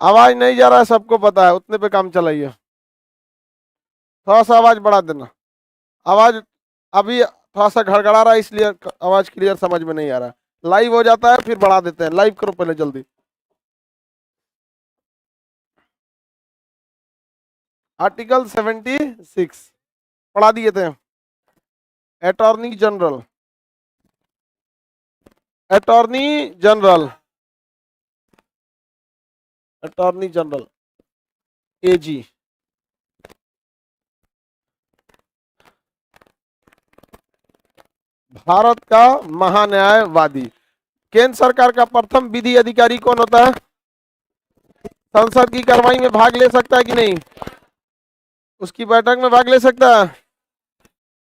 आवाज नहीं जा रहा है, सबको पता है, उतने पे काम चलाइए। थोड़ा सा आवाज बढ़ा देना। आवाज अभी थोड़ा सा घड़घड़ा रहा है, इसलिए आवाज क्लियर समझ में नहीं आ रहा है। लाइव हो जाता है फिर बढ़ा देते हैं। लाइव करो पहले जल्दी। आर्टिकल 76 पढ़ा दिए थे। Attorney general, attorney general, attorney general, AG. Bharat का महान्यायवादी। केंद्र सरकार का प्रथम विधि अधिकारी कौन होता है? संसद की कार्रवाई में भाग ले सकता है कि नहीं? उसकी बैठक में भाग ले सकता है?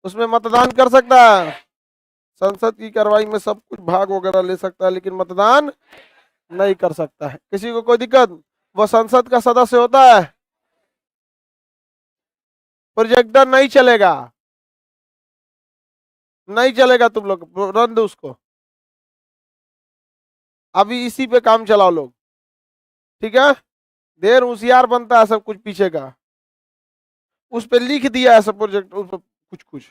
उसमें मतदान कर सकता है? संसद की कार्रवाई में सब कुछ भाग वगैरह ले सकता है, लेकिन मतदान नहीं कर सकता है। किसी को कोई दिक्कत? वो संसद का सदस्य होता है। प्रोजेक्टर नहीं चलेगा, नहीं चलेगा, तुम लोग रन दो उसको। अभी इसी पे काम चलाओ लोग, ठीक है? देर होशियार बनता है सब कुछ पीछे का। उस पे लिख दिया है सब प्रोजेक्ट, उस पे कुछ कुछ।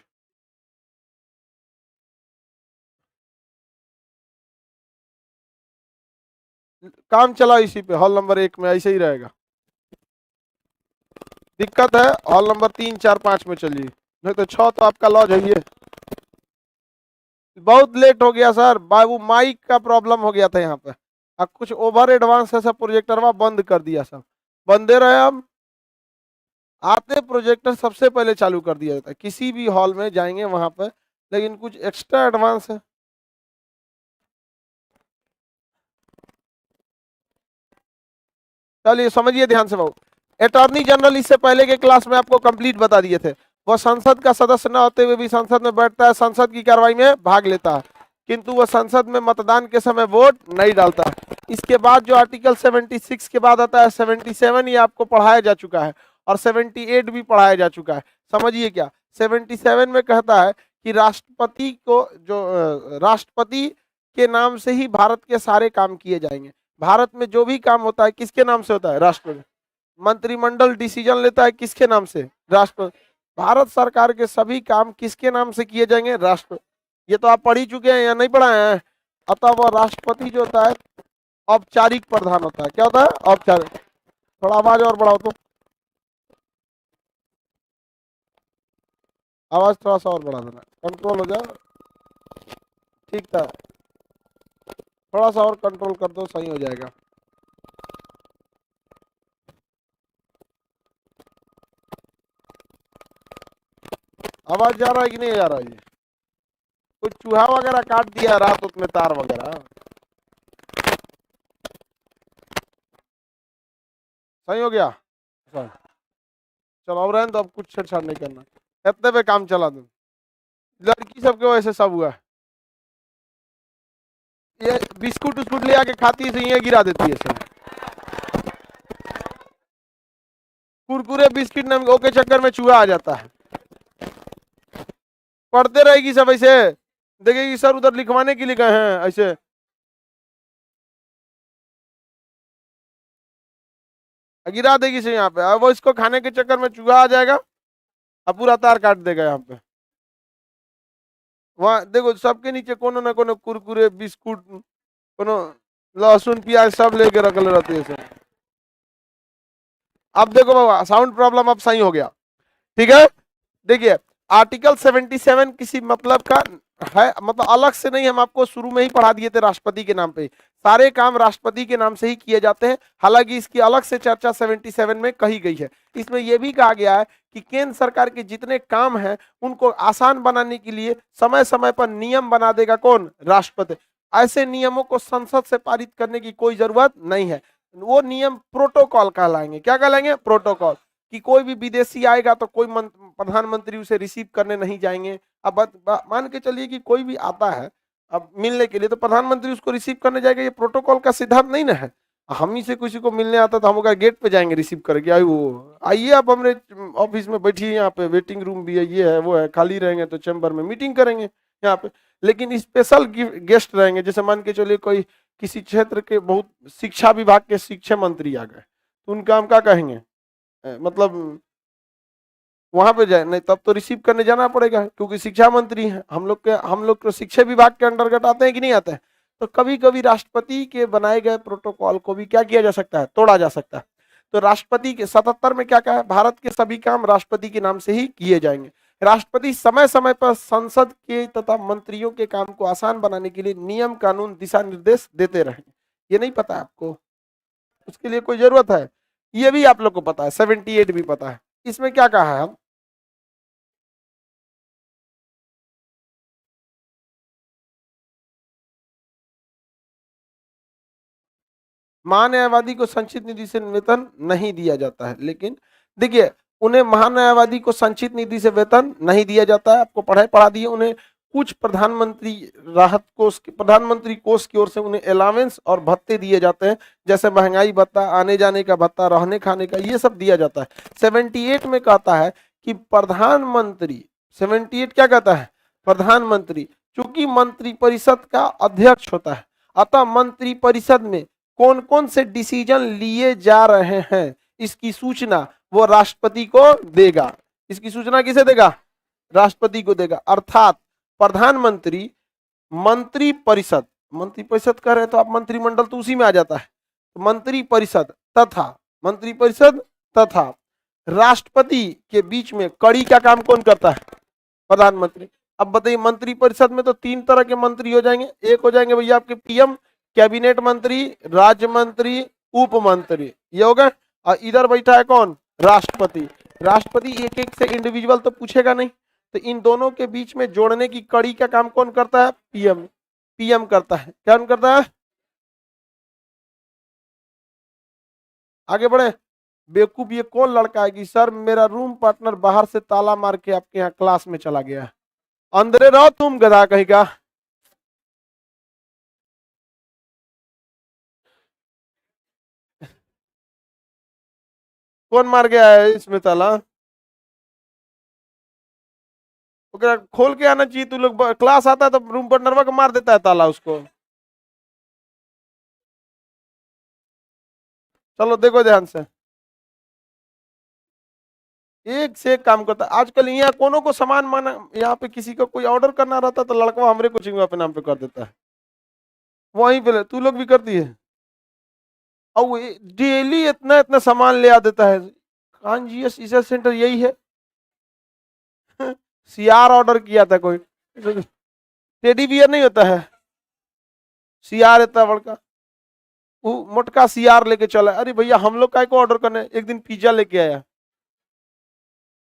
काम चलाओ इसी पे। हॉल नंबर 1 में ऐसे ही रहेगा। दिक्कत है हॉल नंबर 3, 4, 5 में चलिए, नहीं तो 6 तो आपका लॉज है। ये बहुत लेट हो गया सर, बाबू माइक का प्रॉब्लम हो गया था यहाँ पे। अब कुछ ओवर एडवांस है सब, प्रोजेक्टर बंद कर दिया सब। बंदे रहे हम आते प्रोजेक्टर सबसे पहले चालू कर दिया जाता है किसी भी हॉल में जाएंगे वहां पर, लेकिन कुछ एक्स्ट्रा एडवांस है। चलिए समझिए ध्यान से बाबू। अटॉर्नी जनरल इससे पहले के क्लास में आपको कंप्लीट बता दिए थे। वह संसद का सदस्य न होते हुए भी संसद में बैठता है, संसद की कार्रवाई में भाग लेता है, किंतु वह संसद में मतदान के समय वोट नहीं डालता। इसके बाद जो आर्टिकल 76 के बाद आता है 77, ये आपको पढ़ाया जा चुका है, और 78 भी पढ़ाया जा चुका है। समझिए क्या 77 में कहता है कि राष्ट्रपति को राष्ट्रपति के नाम से ही भारत के सारे काम किए जाएंगे। भारत में जो भी काम होता है किसके नाम से होता है? राष्ट्रपति। मंत्रिमंडल डिसीजन लेता है किसके नाम से? राष्ट्रपति। भारत सरकार के सभी काम किसके नाम से किए जाएंगे? राष्ट्रपति। ये तो आप पढ़ ही चुके हैं या नहीं पढ़ा है? अतः वह राष्ट्रपति जो होता है औपचारिक प्रधान होता है। क्या होता है? औपचारिक। थोड़ा आवाज और बढ़ाओ तो, आवाज थोड़ा सा और बढ़ा देना, कंट्रोल हो जाए। ठीक था, थोड़ा सा और कंट्रोल कर दो, सही हो जाएगा। आवाज जा रहा है कि नहीं जा रहा है? ये कुछ चूहा वगैरह काट दिया रात उसमें, तार वगैरह सही हो गया? चलो अब रहने तो, अब कुछ छेड़छाड़ नहीं करना, इतने पे काम चला दो। लड़की सबके वजह से सब हुआ है। ये बिस्कुट उस्कुट ले आके खाती है, ये गिरा देती है सब। कुरकुरे बिस्किट नमक के चक्कर में चूहा आ जाता है। पढ़ते रहेगी सब ऐसे, देखेगी सर उधर लिखवाने के लिए गए हैं ऐसे। गिरा देगी से यहाँ पे, अब वो इसको खाने के चक्कर में चूहा आ जाएगा, अब पूरा तार काट देगा यहाँ पे। वहाँ देखो सबके नीचे कोनो ना कोनो कुरकुरे बिस्कुट, कोनो लहसुन प्याज सब लेके रखले रहती है सर। अब देखो बाबा साउंड प्रॉब्लम अब सही हो गया, ठीक है? देखिए आर्टिकल 77 किसी मतलब का है, मतलब अलग से नहीं, हम आपको शुरू में ही पढ़ा दिए थे राष्ट्रपति के नाम पे। सारे काम राष्ट्रपति के नाम से ही किए जाते हैं। हालांकि इसकी अलग से चर्चा 77 में कही गई है। इसमें यह भी कहा गया है कि केंद्र सरकार के जितने काम हैं उनको आसान बनाने के लिए समय समय पर नियम बना देगा कौन? राष्ट्रपति। ऐसे नियमों को संसद से पारित करने की कोई जरूरत नहीं है। वो नियम प्रोटोकॉल कहलाएंगे। क्या कहलाएंगे? प्रोटोकॉल। कि कोई भी विदेशी आएगा तो कोई प्रधानमंत्री उसे रिसीव करने नहीं जाएंगे। अब मान के चलिए कि कोई भी आता है अब मिलने के लिए, तो प्रधानमंत्री उसको रिसीव करने जाएगा, ये प्रोटोकॉल का सिद्धांत नहीं ना है। हम ही से किसी को मिलने आता तो हम अगर गेट पे जाएंगे रिसीव करके, आई वो आइए आप हमारे ऑफिस में बैठिए, यहाँ पे वेटिंग रूम भी है, ये है वो है, खाली रहेंगे तो चैम्बर में मीटिंग करेंगे यहाँ पे। लेकिन स्पेशल गेस्ट रहेंगे, जैसे मान के चलिए कोई किसी क्षेत्र के बहुत शिक्षा विभाग के शिक्षा मंत्री आ गए, तो उनका हम क्या कहेंगे, मतलब वहां पे जाए, नहीं तब तो रिसीव करने जाना पड़ेगा क्योंकि शिक्षा मंत्री है, हम लोग को शिक्षा विभाग के अंतर्गत आते हैं कि नहीं आते हैं। तो कभी कभी राष्ट्रपति के बनाए गए प्रोटोकॉल को भी क्या किया जा सकता है, तोड़ा जा सकता है। तो राष्ट्रपति के 77 में क्या कहा है, भारत के सभी काम राष्ट्रपति के नाम से ही किए जाएंगे। राष्ट्रपति समय समय पर संसद के तथा मंत्रियों के काम को आसान बनाने के लिए नियम कानून दिशा निर्देश देते रहेंगे। ये नहीं पता है आपको, उसके लिए कोई जरूरत है, ये भी आप लोग को पता है, 78 भी पता है। इसमें क्या कहा है हम, महान्यायवादी को संचित निधि से वेतन नहीं दिया जाता है, लेकिन देखिए उन्हें महान्यायवादी को संचित निधि से वेतन नहीं दिया जाता है, आपको पढ़ा दिए। उन्हें कुछ प्रधानमंत्री राहत कोष, प्रधानमंत्री कोष की ओर से उन्हें अलावेंस और भत्ते दिए जाते हैं, जैसे महंगाई भत्ता, आने जाने का भत्ता, रहने खाने का, ये सब दिया जाता है। 78 में कहता है कि प्रधानमंत्री, 78 क्या कहता है, प्रधानमंत्री चूंकि मंत्रिपरिषद का अध्यक्ष होता है, अतः मंत्रिपरिषद में कौन कौन से डिसीजन लिए जा रहे हैं इसकी सूचना वो राष्ट्रपति को देगा। इसकी सूचना किसे देगा, राष्ट्रपति को देगा। अर्थात प्रधानमंत्री, मंत्रिपरिषद, मंत्रिपरिषद कह रहे हैं तो आप मंत्रिमंडल तो उसी में आ जाता है, मंत्रिपरिषद तथा मंत्रिपरिषद तथा राष्ट्रपति के बीच में कड़ी का काम कौन करता है, प्रधानमंत्री। अब बताइए मंत्रिपरिषद में तो 3 तरह के मंत्री हो जाएंगे, एक हो जाएंगे भैया आपके पीएम, कैबिनेट मंत्री, राज्य मंत्री, उप मंत्री, ये हो गए। और इधर बैठा है कौन, राष्ट्रपति। राष्ट्रपति एक एक से इंडिविजुअल तो पूछेगा नहीं, तो इन दोनों के बीच में जोड़ने की कड़ी का काम कौन करता है, पीएम। पीएम करता है, क्या करता है, आगे बढ़े। बेवकूफ ये कौन लड़का है कि सर मेरा रूम पार्टनर बाहर से ताला मार के आपके यहाँ क्लास में चला गया है, अंदर रहो तुम गधा कहेगा। कौन मार गया है इसमें ताला, खोल के आना चाहिए। तू लोग क्लास आता है तो रूम पार्टनर को मार देता है ताला उसको। चलो देखो ध्यान से, एक से एक काम करता है आजकल। यहाँ कोनो को सामान माना, यहाँ पे किसी को कोई ऑर्डर करना रहता है तो लड़का हमरे कोचिंग पे नाम पे कर देता है, वहीं पे तू लोग भी करती है। और डेली इतना इतना सामान ले आ देता है। कांजियस ईसा सेंटर यही है। सीआर ऑर्डर किया था कोई, टेडी बियर नहीं होता है, सीआर इतना बड़का, वो मोटका सीआर लेके चला। अरे भैया हम लोग काय को ऑर्डर करने, एक दिन पिज्जा लेके आया,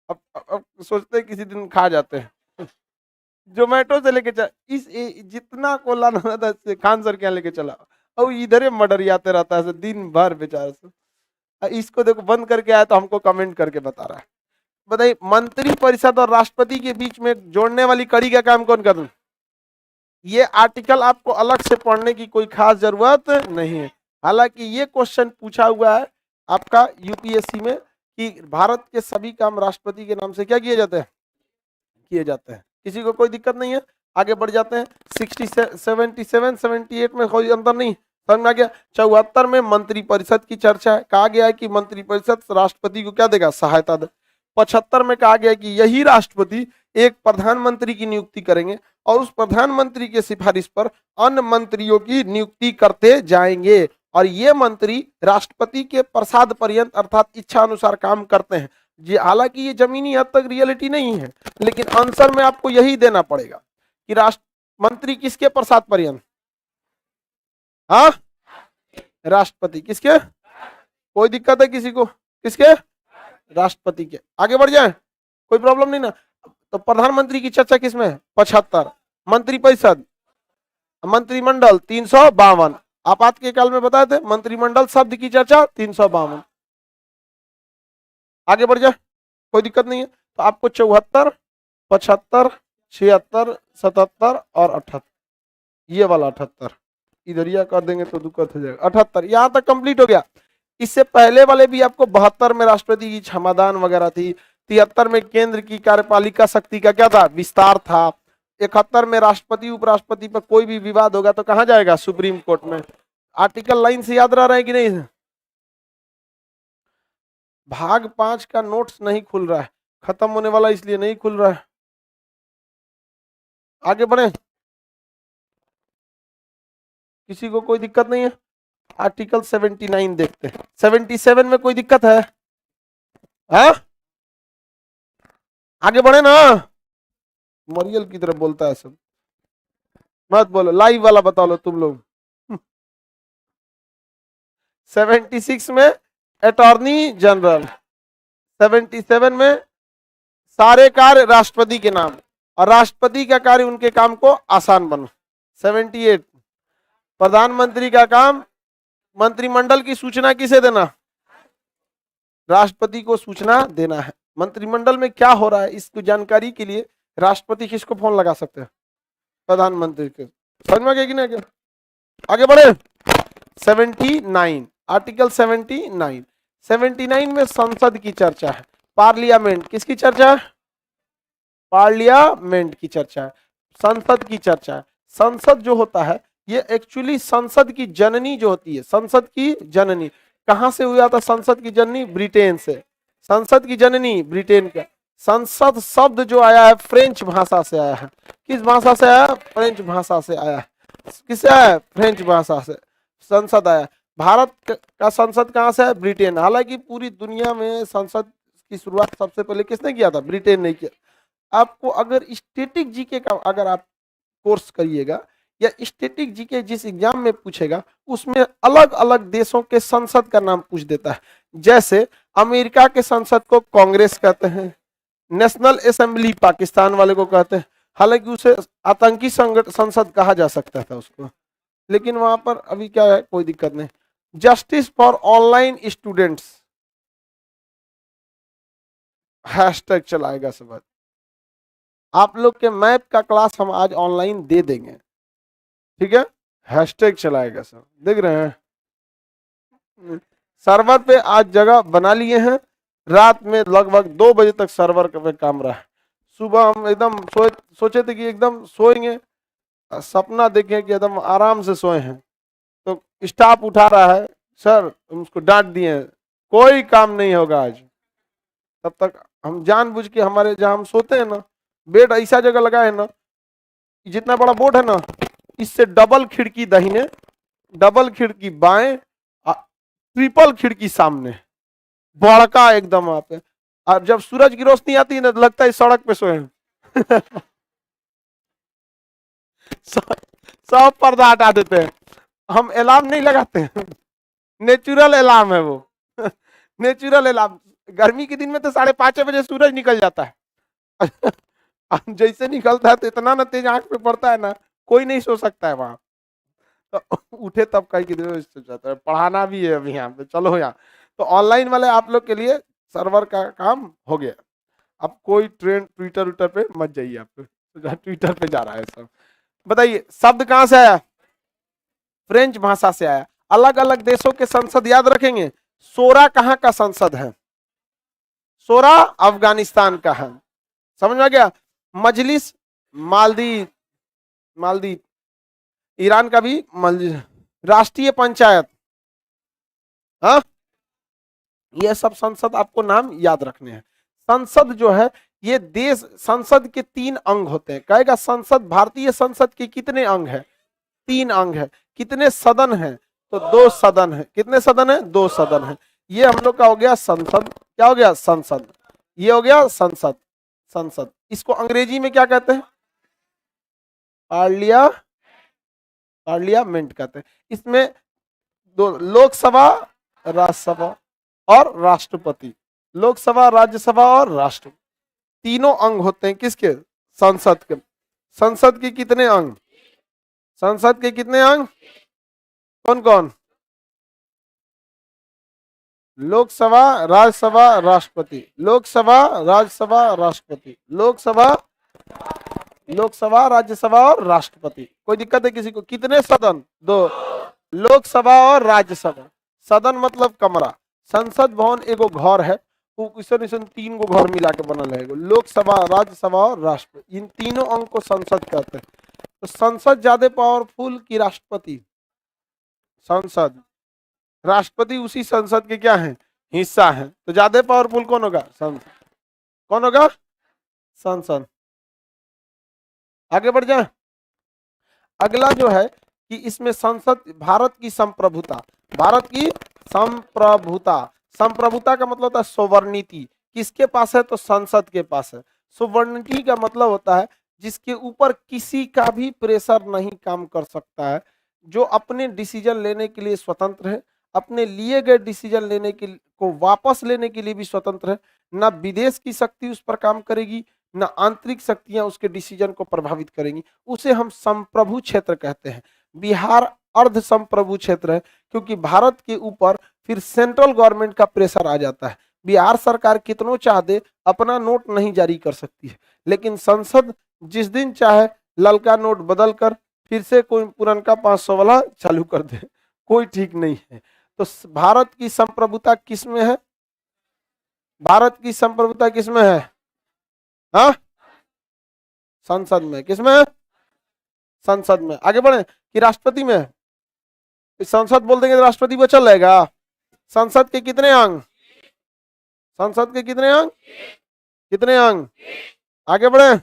अब सोचते हैं किसी दिन खा जाते हैं। जोमेटो से लेके चला, जितना को लाना रहता है खान सर के यहाँ लेके चला, और इधर ही मर्डर आते रहता है दिन भर बेचारा से। इसको देखो बंद करके आया तो हमको कमेंट करके बता रहा है। बताइए मंत्री परिषद और राष्ट्रपति के बीच में जोड़ने वाली कड़ी का काम कौन कर, ये आर्टिकल आपको अलग से पढ़ने की कोई खास जरूरत नहीं है। हालांकि ये क्वेश्चन पूछा हुआ है आपका यूपीएससी में कि भारत के सभी काम राष्ट्रपति के नाम से क्या किए जाते हैं, किए जाते हैं। किसी को कोई दिक्कत नहीं है, आगे बढ़ जाते हैं। 77 78 में कोई अंतर नहीं, समझ में आ गया। 74 में मंत्रिपरिषद की चर्चा है, कहा गया है कि मंत्रिपरिषद राष्ट्रपति को क्या देगा, सहायता दे। 75 में कहा गया कि यही राष्ट्रपति एक प्रधानमंत्री की नियुक्ति करेंगे और उस प्रधानमंत्री के सिफारिश पर अन्य मंत्रियों की नियुक्ति करते जाएंगे, और ये मंत्री राष्ट्रपति के प्रसाद पर्यंत अर्थात इच्छा अनुसार काम करते हैं। जी हालांकि ये जमीनी हद तक रियलिटी नहीं है, लेकिन आंसर में आपको यही देना पड़ेगा कि राष्ट्र मंत्री किसके प्रसाद पर्यंत, हाँ राष्ट्रपति किसके, कोई दिक्कत है किसी को, किसके, राष्ट्रपति के। आगे बढ़ जाए, कोई प्रॉब्लम नहीं ना। तो प्रधानमंत्री की चर्चा किसमें है, 75। मंत्रिपरिषद, मंत्रिमंडल 352। आपात के काल में बताए थे मंत्रिमंडल शब्द की चर्चा 352। आगे बढ़ जाए, कोई दिक्कत नहीं है। तो आपको 74, 75, 76, 77 और 78, ये वाला 78 इधर या कर देंगे तो दिक्कत हो जाएगा। 78 यहां तक कंप्लीट हो गया। इससे पहले वाले भी आपको 72 में राष्ट्रपति की क्षमादान वगैरह थी, 73 में केंद्र की कार्यपालिका शक्ति का क्या था, विस्तार था, 71 में राष्ट्रपति उपराष्ट्रपति पर कोई भी विवाद होगा तो कहां जाएगा, सुप्रीम कोर्ट में। आर्टिकल लाइन से याद रह रहे हैं कि नहीं, भाग 5 का नोट्स नहीं खुल रहा है, खत्म होने वाला इसलिए नहीं खुल रहा है। आगे बढ़े, किसी को कोई दिक्कत नहीं है? आर्टिकल 79 देखते हैं। 77 में कोई दिक्कत है? हाँ, आगे बढ़े ना। मरियल की तरफ बोलता है सब, मत बोलो, लाइव वाला बता लो तुम लोग। 76 में अटॉर्नी जनरल, 77 में सारे कार्य राष्ट्रपति के नाम, और राष्ट्रपति का कार्य उनके काम को आसान बनो। 78 प्रधानमंत्री का काम मंत्रिमंडल की सूचना किसे देना? राष्ट्रपति को सूचना देना है। मंत्रिमंडल में क्या हो रहा है इसकी जानकारी के लिए राष्ट्रपति किसको फोन लगा सकते हैं? प्रधानमंत्री के। समझ में गया कि नहीं? आगे बढ़े। 79 आर्टिकल 79, 79 में संसद की चर्चा है, पार्लियामेंट किसकी चर्चा है? पार्लियामेंट की चर्चा है, संसद की चर्चा है। संसद जो होता है ये एक्चुअली संसद की जननी जो होती है, संसद की जननी कहां से हुआ था? संसद की जननी ब्रिटेन से। संसद की जननी ब्रिटेन का। संसद शब्द जो आया है फ्रेंच भाषा से आया है। किस भाषा से आया? फ्रेंच भाषा से आया है। किससे आया? फ्रेंच भाषा से संसद आया। भारत का संसद कहां से है? ब्रिटेन। हालांकि पूरी दुनिया में संसद की शुरुआत सबसे पहले किसने किया था? ब्रिटेन ने किया। आपको अगर स्टैटिक जीके का अगर आप कोर्स करिएगा या स्टैटिक जीके जिस एग्जाम में पूछेगा उसमें अलग अलग देशों के संसद का नाम पूछ देता है। जैसे अमेरिका के संसद को कांग्रेस कहते हैं, नेशनल असेंबली पाकिस्तान वाले को कहते हैं। हालांकि उसे आतंकी संसद कहा जा सकता था उसको, लेकिन वहां पर अभी क्या है, कोई दिक्कत नहीं। Justice for online students, hashtag चलाएगा सब। आप लोग के मैप का क्लास हम आज ऑनलाइन दे देंगे, ठीक है? हैशटैग चलाएगा सब, देख रहे हैं? सर्वर पे आज जगह बना लिए हैं। रात में लगभग 2 बजे तक सर्वर पे काम रहा है। सुबह हम एकदम सोचे थे कि एकदम सोएंगे, सपना देखें कि एकदम आराम से सोए हैं, तो स्टाफ उठा रहा है, सर उसको डांट दिए, कोई काम नहीं होगा आज। तब तक हम जानबूझ के हमारे जहां हम सोते हैं ना, बेड ऐसा जगह लगा है ना, जितना बड़ा बोर्ड है ना, इससे डबल खिड़की दाहिने, डबल खिड़की बाएं, ट्रिपल खिड़की सामने, बड़का एकदम वहां पे। और जब सूरज की रोशनी आती है ना, लगता है सड़क पे सोए हैं। सब पर्दा हटा देते हैं, हम अलार्म नहीं लगाते हैं, नेचुरल अलार्म है वो। Natural alarm. गर्मी के दिन में तो 5:30 बजे सूरज निकल जाता है। जैसे निकलता है तो इतना ना तेज आंख पे पड़ता है ना, कोई नहीं सो सकता है वहां। तो उठे तब कहीं की सो जाता है। पढ़ाना भी है अभी यहाँ पे, चलो यहाँ। तो ऑनलाइन वाले आप लोग के लिए सर्वर का काम हो गया। अब कोई ट्रेंड ट्विटर ट्विटर पे मत जाइए, आप ट्विटर पे जा रहा है सब। बताइए शब्द कहां से आया? फ्रेंच भाषा से आया। अलग अलग देशों के संसद याद रखेंगे। सोरा कहां का संसद है? सोरा अफगानिस्तान का है, समझ में गया? मजलिस मालदीव, मालदीव ईरान का भी मजलिस। राष्ट्रीय पंचायत, हाँ, ये सब संसद आपको नाम याद रखने हैं। संसद जो है ये देश, संसद के 3 अंग होते हैं। कहेगा संसद, भारतीय संसद के कितने अंग है? 3 अंग है। कितने सदन है? तो 2 सदन है। कितने सदन है? 2 सदन है। ये हम लोग का हो गया संसद। क्या हो गया? संसद। ये हो गया संसद। संसद इसको अंग्रेजी में क्या कहते हैं? पार्लियामेंट कहते हैं। इसमें 2 लोकसभा, राज्यसभा और राष्ट्रपति। लोकसभा, राज्यसभा और राष्ट्रपति, तीनों अंग होते हैं किसके? संसद के। संसद के कितने अंग? संसद के कितने अंग? कौन कौन? लोकसभा, राज्यसभा, राष्ट्रपति। लोकसभा, राज्यसभा, राष्ट्रपति। लोकसभा, लोकसभा, राज्यसभा और राष्ट्रपति। कोई दिक्कत है किसी को? कितने सदन? 2। लोकसभा और राज्यसभा। सदन मतलब कमरा। संसद भवन एगो घर है, वो इसन 3 गो घर मिला के बनल है। लोकसभा, राज्यसभा और राष्ट्रपति, इन तीनों अंग को संसद कहते हैं। तो संसद ज्यादा पावरफुल की राष्ट्रपति? संसद। राष्ट्रपति उसी संसद के क्या है? हिस्सा है, तो ज्यादा पावरफुल कौन होगा? संसद। कौन होगा? संसद। आगे बढ़ जाए। अगला जो है कि इसमें संसद, भारत की संप्रभुता, भारत की संप्रभुता, संप्रभुता का मतलब होता है सोवर्निटी, किसके पास है? तो संसद के पास है। सोवर्निटी का मतलब होता है जिसके ऊपर किसी का भी प्रेशर नहीं काम कर सकता है, जो अपने डिसीजन लेने के लिए स्वतंत्र है, अपने लिए गए डिसीजन लेने के को वापस लेने के लिए भी स्वतंत्र है, ना विदेश की शक्ति उस पर काम करेगी, ना आंतरिक शक्तियां उसके डिसीजन को प्रभावित करेंगी, उसे हम संप्रभु क्षेत्र कहते हैं। बिहार अर्ध संप्रभु क्षेत्र है, क्योंकि भारत के ऊपर फिर सेंट्रल गवर्नमेंट का प्रेशर आ जाता है। बिहार सरकार कितनों चाह दे अपना नोट नहीं जारी कर सकती है, लेकिन संसद जिस दिन चाहे ललका नोट बदल कर फिर से कोई पुरनका 500 वाला चालू कर दे, कोई ठीक नहीं है। तो भारत की संप्रभुता किसमें है? भारत की संप्रभुता किसमें है? हाँ, संसद में। किसमें है? संसद में। आगे बढ़े कि राष्ट्रपति में? संसद बोल देंगे तो राष्ट्रपति पर चल रहेगा। संसद के कितने अंग? संसद के कितने अंग? कितने अंग? आगे बढ़े।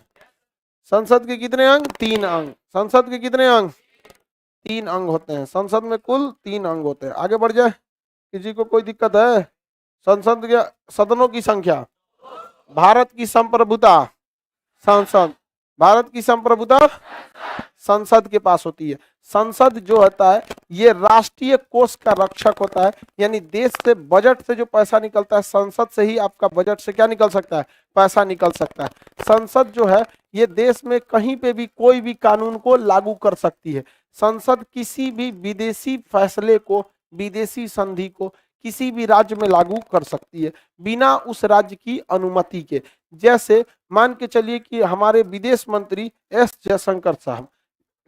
संसद के कितने अंग? 3 अंग। संसद के कितने अंग? 3 अंग होते हैं। संसद में कुल 3 अंग होते हैं। आगे बढ़ जाए। किसी को कोई दिक्कत है? संसद के सदनों की संख्या, भारत की संप्रभुता, संसद, भारत की संप्रभुता संसद के पास होती है। संसद जो होता है ये राष्ट्रीय कोष का रक्षक होता है, यानी देश से बजट से जो पैसा निकलता है, संसद से ही आपका बजट से क्या निकल सकता है? पैसा निकल सकता है। संसद जो है ये देश में कहीं पे भी कोई भी कानून को लागू कर सकती है। संसद किसी भी विदेशी फैसले को, विदेशी संधि को किसी भी राज्य में लागू कर सकती है बिना उस राज्य की अनुमति के। जैसे मान के चलिए कि हमारे विदेश मंत्री एस जयशंकर साहब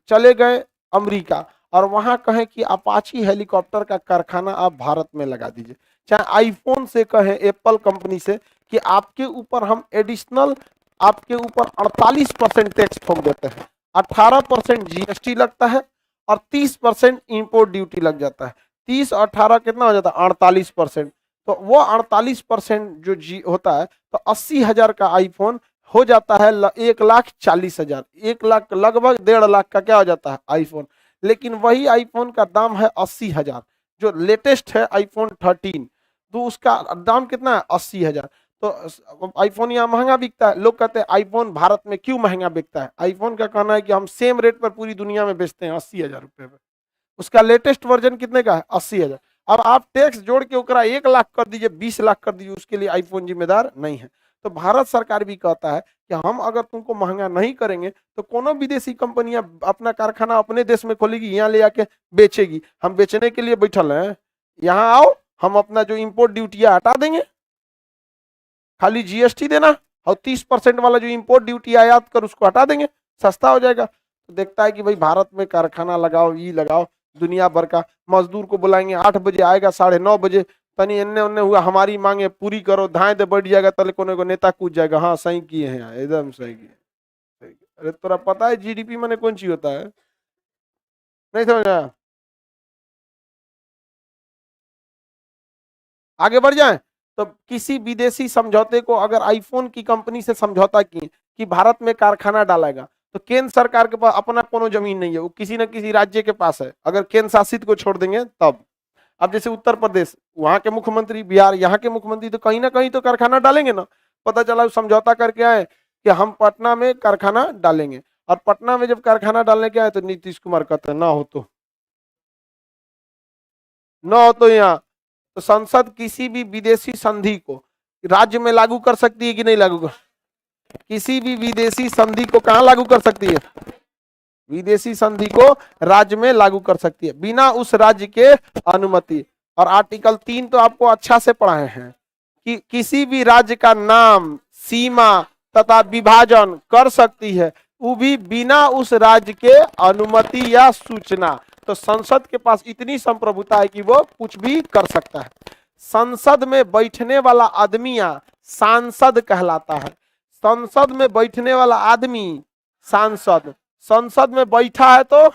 चले गए अमेरिका और वहां कहें कि अपाची हेलीकॉप्टर का कारखाना आप भारत में लगा दीजिए, चाहे आईफोन से कहें एप्पल कंपनी से कि आपके ऊपर हम एडिशनल, आपके ऊपर 48% टैक्स ठोक देते हैं, 18% जीएसटी लगता है और 30% इंपोर्ट ड्यूटी लग जाता है। 30 और 18 कितना हो जाता है? 48%। तो वो 48% जो जी होता है तो 80,000 का आईफोन हो जाता है 1,40,000, 1 लाख, लगभग 1.5 लाख का क्या हो जाता है? आईफोन। लेकिन वही आईफोन का दाम है 80,000, जो लेटेस्ट है आईफोन 13, तो उसका दाम कितना है? 80,000। तो आईफोन यहाँ महंगा बिकता है। लोग कहते हैं आईफोन भारत में क्यों महंगा बिकता है? आईफोन का कहना है कि हम सेम रेट पर पूरी दुनिया में बेचते हैं 80,000 रुपए में। उसका लेटेस्ट वर्जन कितने का है? 80,000। अब आप टैक्स जोड़ के ओकरा 1 लाख कर दीजिए, 20 लाख कर दीजिए, उसके लिए आईफोन जिम्मेदार नहीं है। तो भारत सरकार भी कहता है कि हम अगर तुमको महंगा नहीं करेंगे तो कोनो विदेशी कंपनियां अपना कारखाना अपने देश में खोलेगी, यहाँ ले आके बेचेगी। हम बेचने के लिए बैठल हैं, यहाँ आओ, हम अपना जो इंपोर्ट ड्यूटी हटा देंगे, खाली जीएसटी देना और 30% वाला जो इंपोर्ट ड्यूटी आयात कर उसको हटा देंगे, सस्ता हो जाएगा। तो देखता है कि भाई भारत में कारखाना लगाओ, ये लगाओ, दुनिया भर का मजदूर को बुलाएंगे, 8 बजे आएगा, 9:30 बजे तनी एन्ने उन्ने हुआ, हमारी मांगे पूरी करो, धाए दे बैठ जाएगा, तले कोने को नेता कूद जाएगा। हाँ सही किए हैं यार, एकदम सही किए, सही किए। अरे तोरा पता है जीडीपी माने कौन चीज होता है? नहीं समझ आया? आगे बढ़ जाए। तो किसी विदेशी समझौते को अगर आईफोन की कंपनी से समझौता किए कि भारत में कारखाना डालेगा, तो केंद्र सरकार के पास अपना कोनो जमीन नहीं है, वो किसी न किसी राज्य के पास है, अगर केंद्र शासित को छोड़ देंगे तब। अब जैसे उत्तर प्रदेश, वहां के मुख्यमंत्री, बिहार यहाँ के मुख्यमंत्री, तो कहीं ना कहीं तो कारखाना डालेंगे ना। पता चला समझौता करके आए कि हम पटना में कारखाना डालेंगे, और पटना में जब कारखाना डालने के आए तो नीतीश कुमार कहते हैं ना हो तो, ना हो तो यहाँ। तो संसद किसी भी विदेशी संधि को राज्य में लागू कर सकती है कि नहीं लागू कर? किसी भी विदेशी संधि को कहां लागू कर सकती है? विदेशी संधि को राज्य में लागू कर सकती है बिना उस राज्य के अनुमति। और आर्टिकल 3 तो आपको अच्छा से पढ़ाए हैं कि किसी भी राज्य का नाम, सीमा तथा विभाजन कर सकती है, वो भी बिना उस राज्य के अनुमति या सूचना। तो संसद के पास इतनी संप्रभुता है कि वो कुछ भी कर सकता है। संसद में बैठने वाला आदमिया सांसद कहलाता है। संसद में बैठने वाला आदमी सांसद, संसद में बैठा है तो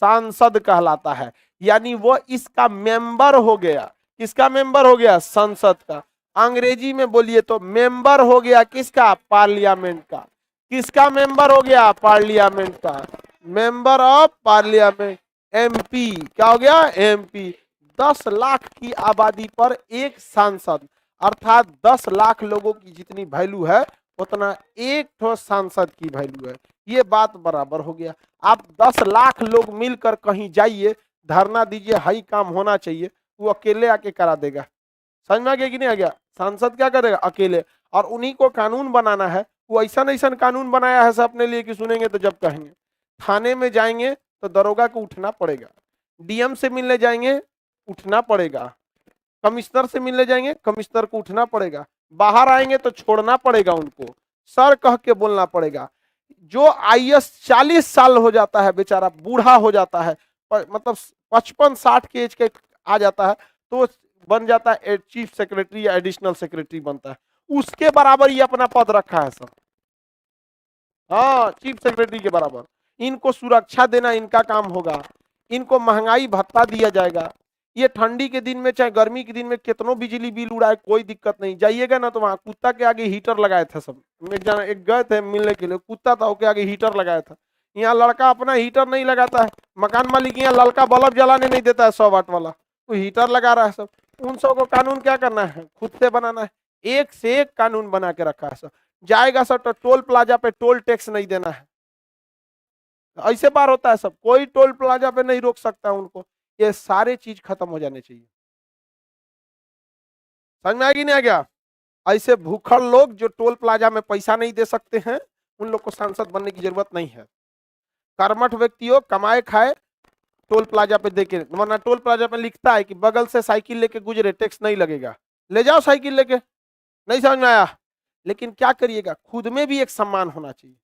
सांसद कहलाता है, यानी वो इसका मेंबर हो गया। किसका मेंबर हो गया? संसद का। अंग्रेजी में बोलिए तो मेंबर हो गया किसका? पार्लियामेंट का। किसका मेंबर हो गया? पार्लियामेंट का। Member of parliament, MP. क्या हो गया? एमपी। 10 लाख की आबादी पर एक सांसद, अर्थात 10 लाख लोगों की जितनी वैल्यू है उतना एक ठो सांसद की वैल्यू है। ये बात बराबर हो गया। आप 10 लाख लोग मिलकर कहीं जाइए, धरना दीजिए, हाई काम होना चाहिए, वो अकेले आके करा देगा। समझ में आ गया कि नहीं आ गया? सांसद क्या करेगा? अकेले। और उन्हीं को कानून बनाना है। वो ऐसा ऐसा कानून बनाया है सब अपने लिए कि सुनेंगे तो जब कहेंगे। थाने में जाएंगे तो दरोगा को उठना पड़ेगा, डीएम से मिलने जाएंगे उठना पड़ेगा, कमिश्नर से मिलने जाएंगे कमिश्नर को उठना पड़ेगा, बाहर आएंगे तो छोड़ना पड़ेगा उनको, सर कह के बोलना पड़ेगा। जो आईएएस 40 साल हो जाता है बेचारा, बूढ़ा हो जाता है, मतलब 55-60 के एज के आ जाता है, तो बन जाता है चीफ सेक्रेटरी या एडिशनल सेक्रेटरी बनता है। उसके बराबर ही अपना पद रखा है सब। हाँ, चीफ सेक्रेटरी के बराबर। इनको सुरक्षा देना इनका काम होगा, इनको महंगाई भत्ता दिया जाएगा। ये ठंडी के दिन में चाहे गर्मी के दिन में कितनों बिजली बिल उड़ाए कोई दिक्कत नहीं। जाइएगा ना तो वहां कुत्ता के आगे हीटर लगाए थे सब। एक गए थे मिलने के लिए, कुत्ता था उसके आगे हीटर लगाया था। यहाँ लड़का अपना हीटर नहीं लगाता है, मकान मालिक यहाँ लड़का बल्ब जलाने नहीं देता है 100 वाट वाला, वो हीटर लगा रहा है सब। उन सब को कानून क्या करना है? खुद से बनाना है। एक से एक कानून बना के रखा है सब। जाएगा सर तो टोल प्लाजा पे टोल टैक्स नहीं देना है, ऐसे बार होता है सब। कोई टोल प्लाजा पे नहीं रोक सकता उनको। ये सारे चीज खत्म हो जाने चाहिए। समझ में आएगी नहीं आ गया? ऐसे भूखड़ लोग जो टोल प्लाजा में पैसा नहीं दे सकते हैं, उन लोग को सांसद बनने की जरूरत नहीं है। कर्मठ व्यक्तियों कमाए खाए टोल प्लाजा पे देके, वरना टोल प्लाजा पे लिखता है कि बगल से साइकिल लेके गुजरे टैक्स नहीं लगेगा, ले जाओ साइकिल लेके। नहीं समझ में आया? लेकिन क्या करिएगा, खुद में भी एक सम्मान होना चाहिए।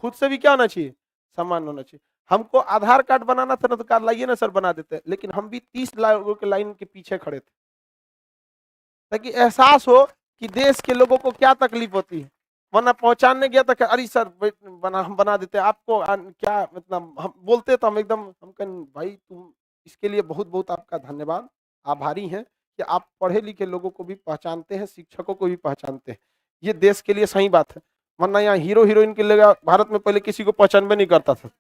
खुद से भी क्या होना चाहिए? सम्मान होना चाहिए। हमको आधार कार्ड बनाना था ना तो कार्ड लाइए ना सर बना देते, लेकिन हम भी 30 लोगों के लाइन के पीछे खड़े थे, ताकि एहसास हो कि देश के लोगों को क्या तकलीफ होती है। वरना पहुंचाने गया था, अरे सर हम बना देते आपको, क्या मतलब हम बोलते तो हम एकदम, हम कहें भाई तुम इसके लिए बहुत बहुत आपका धन्यवाद, आभारी हैं कि आप पढ़े लिखे लोगों को भी पहचानते हैं, शिक्षकों को भी पहचानते हैं। ये देश के लिए सही बात है। वरना यहाँ हीरो हीरोइन के लिए भारत में पहले किसी को पहचान भी नहीं करता था।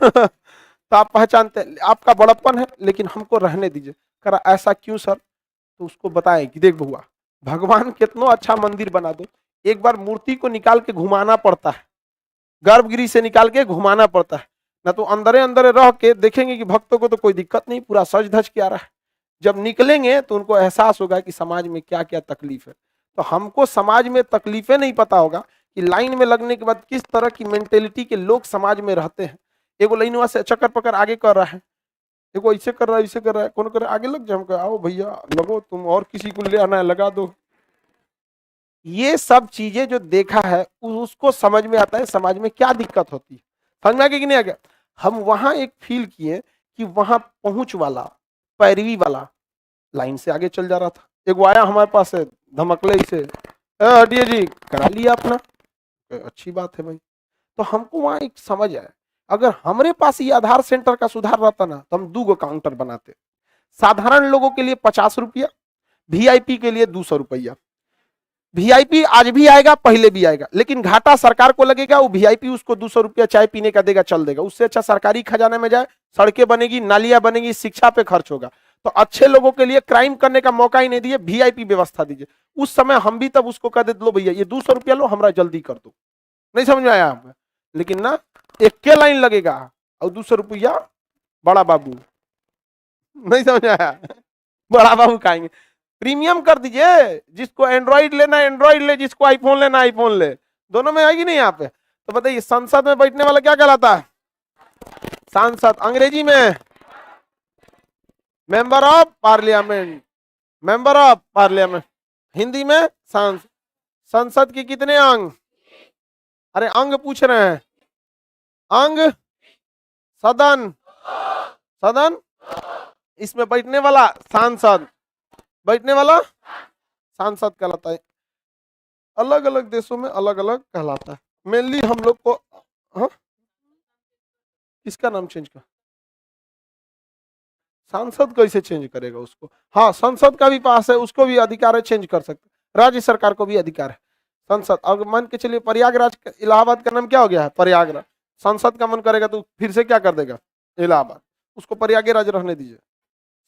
तो आप पहचानते, आपका बड़प्पन है, लेकिन हमको रहने दीजिए। करा ऐसा क्यों सर? तो उसको बताएं कि देख बहुआ, भगवान कितना अच्छा मंदिर बना दो, एक बार मूर्ति को निकाल के घुमाना पड़ता है, गर्भगृह से निकाल के घुमाना पड़ता है, ना तो अंदरे अंदर रह के देखेंगे कि भक्तों को तो कोई दिक्कत नहीं, पूरा सज धज के आ रहा है। जब निकलेंगे तो उनको एहसास होगा कि समाज में क्या क्या तकलीफ है। तो हमको समाज में तकलीफें नहीं पता होगा कि लाइन में लगने के बाद किस तरह की मेंटेलिटी के लोग समाज में रहते हैं। एगो लाइन से चक्कर पकड़ आगे कर रहा है, देखो ऐसे कर रहा है, ऐसे कर रहा है, कौन कर रहा है, आगे लग जाओ, आओ भैया लगो तुम, और किसी को ले आना है लगा दो। ये सब चीजें जो देखा है उसको समझ में आता है समाज में क्या दिक्कत होती है। समझ में आ गया कि नहीं आ गया? हम वहां एक फील किए कि वहां पहुंच वाला, पैरवी वाला लाइन से आगे चल जा रहा था। एक वो आया हमारे पास है धमकले इसे, हटिए जी, करा लिया अपना, अच्छी बात है भाई। तो हमको वहां एक समझ आया, अगर हमारे पास ये आधार सेंटर का सुधार रहता ना तो हम 2 काउंटर बनाते। साधारण लोगों के लिए 50 रुपया, वीआईपी के लिए 200 रुपया। वीआईपी आज भी आएगा, पहले भी आएगा, लेकिन घाटा सरकार को लगेगा। वो वीआईपी उसको 200 रुपया चाय पीने का देगा, चल देगा। उससे अच्छा सरकारी खजाने में जाए, सड़कें बनेगी, नालियां बनेगी, शिक्षा पे खर्च होगा। तो अच्छे लोगों के लिए क्राइम करने का मौका ही नहीं दिए, वीआईपी व्यवस्था दीजिए। उस समय हम भी तब उसको कह देते, लो भैया ये 200 रुपया लो, हमारा जल्दी कर दो। नहीं समझ में आया? लेकिन ना, एक के लाइन लगेगा और 200 रुपया बड़ा बाबू। नहीं समझ आया? बड़ा बाबू खाएंगे। प्रीमियम कर दीजिए, जिसको एंड्रॉइड लेना एंड्रॉइड ले, जिसको आईफोन लेना आईफोन ले, दोनों में आएगी नहीं यहाँ पे। तो बताइए संसद में बैठने वाला क्या कहलाता है? सांसद। अंग्रेजी में member of parliament, member of parliament. Hindi में सांसद। संसद के कितने अंग? अरे अंग पूछ रहे हैं, अंग, सदन, सदन, इसमें बैठने वाला सांसद, बैठने वाला सांसद कहलाता है। अलग अलग देशों में अलग अलग कहलाता है। मेनली हम लोग को, हाँ, किसका नाम चेंज कर? सांसद कैसे चेंज करेगा उसको? हाँ, संसद का भी पास है, उसको भी अधिकार है, चेंज कर सकते, राज्य सरकार को भी अधिकार है। संसद, अगर मान के चलिए प्रयागराज इलाहाबाद का नाम क्या हो गया है? प्रयागराज। संसद का मन करेगा तो फिर से क्या कर देगा? इलाहाबाद। उसको प्रयागराज रहने दीजिए।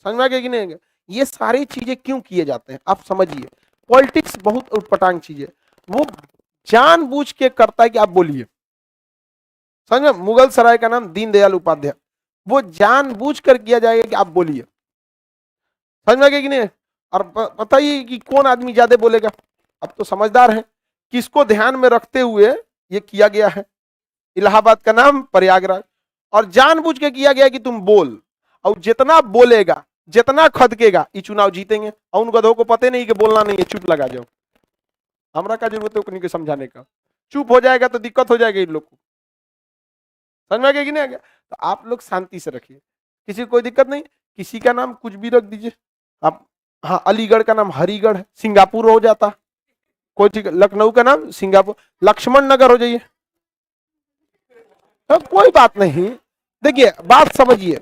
समझ में आ गया कि नहीं? ये सारी चीजें क्यों किए जाते हैं आप समझिए। पॉलिटिक्स बहुत उटपटांग चीज है, वो जानबूझ के करता है कि आप बोलिए। समझ, मुगल सराय का नाम दीनदयाल उपाध्याय, वो जानबूझ कर किया जाएगा कि आप बोलिए। समझ में आ गया कि नहीं? और बताइए कि कौन आदमी ज्यादा बोलेगा? अब तो समझदार है, किसको ध्यान में रखते हुए ये किया गया है? इलाहाबाद का नाम प्रयागराज, और जानबूझ के किया गया कि तुम बोल, और जितना बोलेगा, जितना खदकेगा, ये चुनाव जीतेंगे। और उन गधों को पता नहीं कि बोलना नहीं है, चुप लगा जाओ। हमरा का जरूरत है उन्हीं समझाने का? चुप हो जाएगा तो दिक्कत हो जाएगी इन लोग को। समझ में आ गया कि नहीं आ गया? तो आप लोग शांति से रखिए, किसी को कोई दिक्कत नहीं, किसी का नाम कुछ भी रख दीजिए आप। हाँ, अलीगढ़ का नाम हरिगढ़ है, सिंगापुर हो जाता, कोई ठीक। लखनऊ का नाम सिंगापुर, लक्ष्मण नगर हो जाइए, तो कोई बात नहीं। देखिए बात समझिए,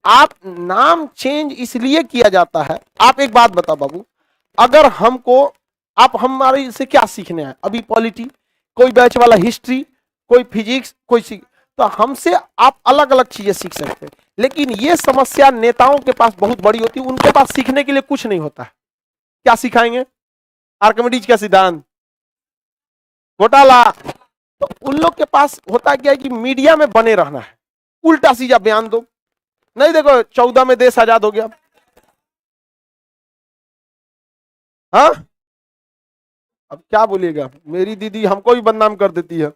आप नाम चेंज इसलिए किया जाता है। आप एक बात बताओ बाबू, अगर हमको, आप हमारे से क्या सीखने आए? अभी पॉलिटी, कोई बैच वाला हिस्ट्री, कोई फिजिक्स, कोई तो हमसे आप अलग अलग चीजें सीख सकते हैं। लेकिन ये समस्या नेताओं के पास बहुत बड़ी होती है, उनके पास सीखने के लिए कुछ नहीं होता है। क्या सिखाएंगे? आर्किमिडीज का सिद्धांत, घोटाला। तो उन लोग के पास होता क्या है कि मीडिया में बने रहना है, उल्टा सीधा बयान दो। नहीं, देखो 14 में देश आजाद हो गया। हाँ, अब क्या बोलिएगा, मेरी दीदी हमको भी बदनाम कर देती है।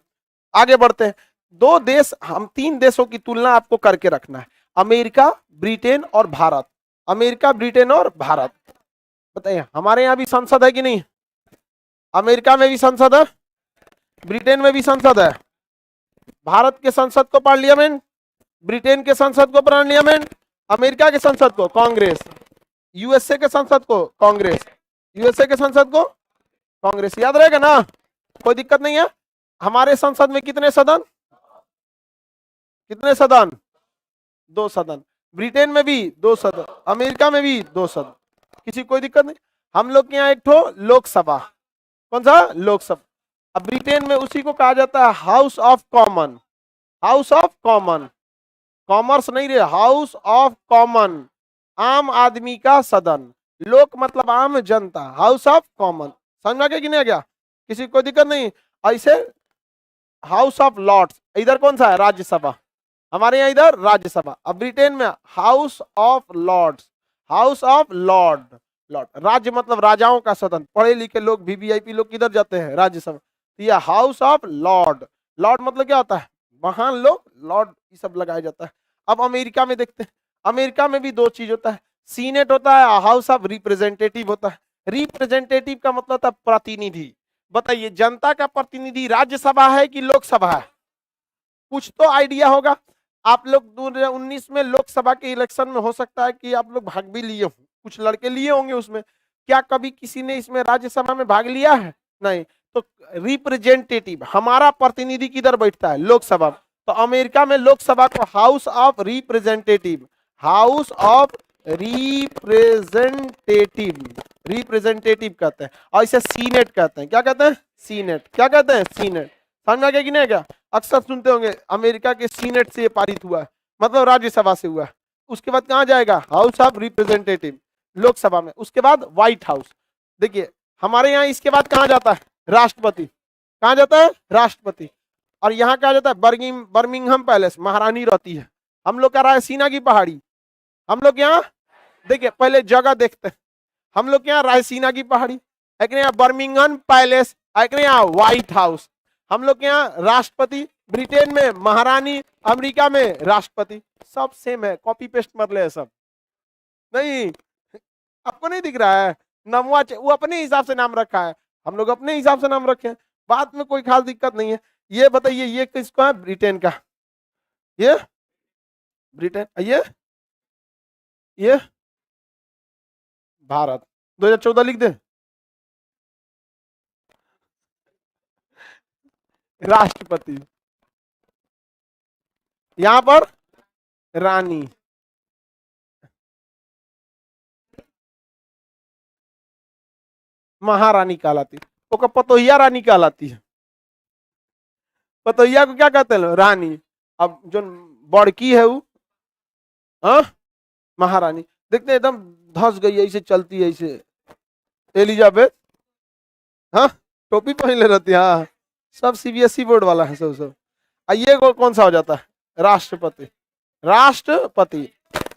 आगे बढ़ते हैं। दो देश, हम तीन देशों की तुलना आपको करके रखना है, अमेरिका, ब्रिटेन और भारत। अमेरिका, ब्रिटेन और भारत। बताइए, हमारे यहाँ भी संसद है कि नहीं? अमेरिका में भी संसद है, ब्रिटेन में भी संसद है। भारत के संसद को पार्लियामेंट, ब्रिटेन के संसद को पार्लियामेंट, अमेरिका के संसद को कांग्रेस, यूएसए के संसद को कांग्रेस, यूएसए के संसद को कांग्रेस। याद रहेगा ना, कोई दिक्कत नहीं है। हमारे संसद में कितने सदन? कितने सदन? 2 सदन। ब्रिटेन में भी 2 सदन, अमेरिका में भी 2 सदन। किसी कोई दिक्कत नहीं। हम लोग के यहाँ एक ठो लोकसभा, कौन सा? लोकसभा। अब ब्रिटेन में उसी को कहा जाता है house of common. House of common, commerce नहीं रे, हाउस ऑफ कॉमन, आम आदमी का सदन। लोक मतलब आम जनता, हाउस ऑफ कॉमन। समझ में आ गया कि नहीं आ गया? किसी को दिक्कत नहीं? ऐसे हाउस ऑफ लॉर्ड्स, इधर कौन सा है? राज्यसभा। हमारे यहाँ इधर राज्यसभा। अब ब्रिटेन में House of Lords, House of Lord. Lord राज्य मतलब राजाओं का सदन। पढ़े लिखे लोग, वीवीआईपी लोग किधर जाते हैं? राज्यसभा। तो यह हाउस ऑफ लॉर्ड। लॉर्ड मतलब क्या होता है? महान लोग, लॉर्ड ये सब लगाया जाता है। अब अमेरिका में देखते हैं, अमेरिका में भी 2 चीज होता है, सीनेट होता है, हाउस ऑफ रिप्रेजेंटेटिव होता है। रिप्रेजेंटेटिव का मतलब होता है प्रतिनिधि। बताइए, जनता का प्रतिनिधि राज्यसभा है कि लोकसभा है? कुछ तो आइडिया होगा। आप लोग 2019 में लोकसभा के इलेक्शन में हो सकता है कि आप लोग भाग भी लिए हो, कुछ लड़के लिए होंगे उसमें। क्या कभी किसी ने इसमें राज्यसभा में भाग लिया है? नहीं। तो रिप्रेजेंटेटिव, हमारा प्रतिनिधि किधर बैठता है? लोकसभा। तो अमेरिका में लोकसभा को house of representative, house of representative, representative कहते हैं। और इसे सीनेट कहते हैं। क्या कहते हैं? सीनेट। क्या कहते हैं? सीनेट। समझ में आ गया कि नहीं? क्या अक्सर सुनते होंगे अमेरिका के सीनेट से ये पारित हुआ है, मतलब राज्यसभा से हुआ है। उसके बाद कहां जाएगा? हाउस ऑफ रिप्रेजेंटेटिव, लोकसभा में। उसके बाद व्हाइट हाउस। देखिए हमारे यहाँ इसके बाद कहां जाता है? राष्ट्रपति। कहां जाता है? राष्ट्रपति। और यहाँ कहा जाता है बर्मिंघम पैलेस, महारानी रहती है। हम लोग का रायसीना की पहाड़ी। हम लोग यहाँ देखिए पहले जगह देखते हैं। हम लोग यहाँ रायसीना की पहाड़ी, एक यहाँ बर्मिंघम पैलेस, एक यहाँ व्हाइट हाउस। हम लोग यहाँ राष्ट्रपति, ब्रिटेन में महारानी, अमेरिका में राष्ट्रपति। सब सेम है, कॉपी पेस्ट मत ले सब। नहीं, आपको नहीं दिख रहा है? नमवा वो अपने हिसाब से नाम रखा है, हम लोग अपने हिसाब से नाम रखे हैं। बात में कोई खास दिक्कत नहीं है। ये बताइए, ये किसका है? ब्रिटेन का। ये ब्रिटेन, ये भारत। 2014 लिख दे। राष्ट्रपति, यहां पर रानी। महारानी कहलाती है। वो पतोहिया रानी कहलाती है। पतोहिया को क्या कहते हैं रानी। अब जो बड़की है वो हाँ महारानी। देखते एकदम धस गई ऐसे चलती है ऐसे एलिजाबेथ। हाँ टोपी पहन ले रहती है हाँ। सब सीबीएसई बोर्ड वाला है सब। ये कौन सा हो जाता है राष्ट्रपति। राष्ट्रपति